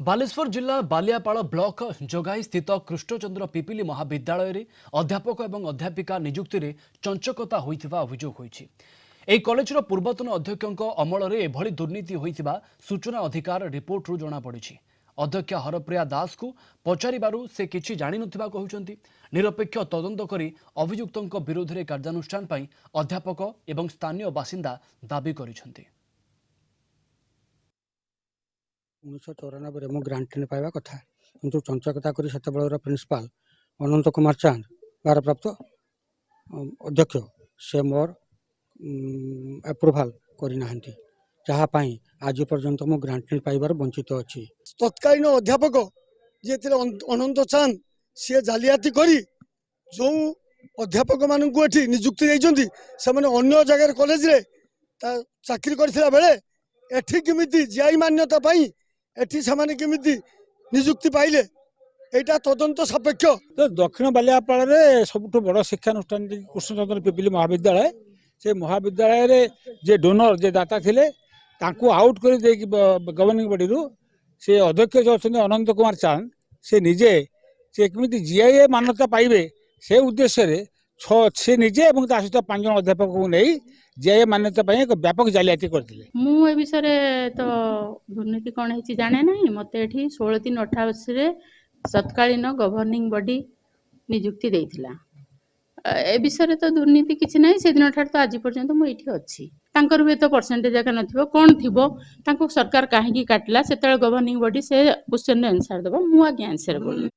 बालेश्वर जिला बालियापाड़ ब्लॉक जगाई स्थित कृष्णचंद्र पिपिली महाविद्यालय रे अध्यापक एवं अध्यापिका नियुक्ति रे चंचकता होइथिबा अभियोग होइछि। एही कॉलेजर पूर्वतन अध्यक्षक अमल एभली दुर्नीति होइथिबा सूचना अधिकार रिपोर्ट रु जना पड़िछि। अध्यक्ष हरप्रिया दास को पचारिबारु से किछि जानि नथिबा कहउछन्ति। निरपेक्ष तदंत करी अभियुक्तक विरोध रे कार्यानुष्ठान पई अध्यापक एवं स्थानीय बासिंदा दाबी करिसन्ति। 1994 मु ग्रांट ने पाइबा कथा किंतु चंचकता करी सेतबेलर प्रिंसिपाल अनंत कुमार चांद भारप्राप्त अध्यक्ष से मोर अप्रूवाल करना जहाँपाई आज पर्यंत मु ग्रांट ने पाइबार वंचित अच्छी। तत्कालीन अध्यापक जी थे अनंत चांद सी जालियाती करी जो अध्यापक मान निजुक्ति देइछन्ति सेमाने अन्य जगह कॉलेज रे चाकरी करथिला बेले एठी किमिति जीआई मान्यता पाई एठी सेमाने किमिति निजुक्ति पाइले एटा तदंत सापेक्ष। तो दक्षिण बालियापाड़ सबुठ बड़ शिक्षानुष्ठान कृष्णचंद्र पिपिली महाविद्यालय से महाविद्यालय रे जे डोनर जे दाता थिले तांकू आउट कर गवर्निंग बॉडी रु से अध्यक्ष जो अच्छा अनंत कुमार चांद से निजे से केमिति जीआईए मान्यता पाइबे से उद्देश्य से निजे और सहित 5 जन अध्यापक को नहीं जीआईए मान्यता पाई एक व्यापक जालियाती करथिले। मु ए विषय तो दुर्नीति कौन है जाने ना मत 16/3/88 रे तत्कालीन गवर्निंग बॉडी नियुक्ति देइथिला। ए विषय तो दुर्नीति किछि नै से दिन ठार तो आज पर्यंत मु एठी अछि। तांकर हुए तो परसेंटेज जाका नथिबो कोन थिबो तांको सरकार काहे की काटला सेतळ गवर्निंग बॉडी से क्वेश्चन आंसर देबो मु आगे आंसर बोल।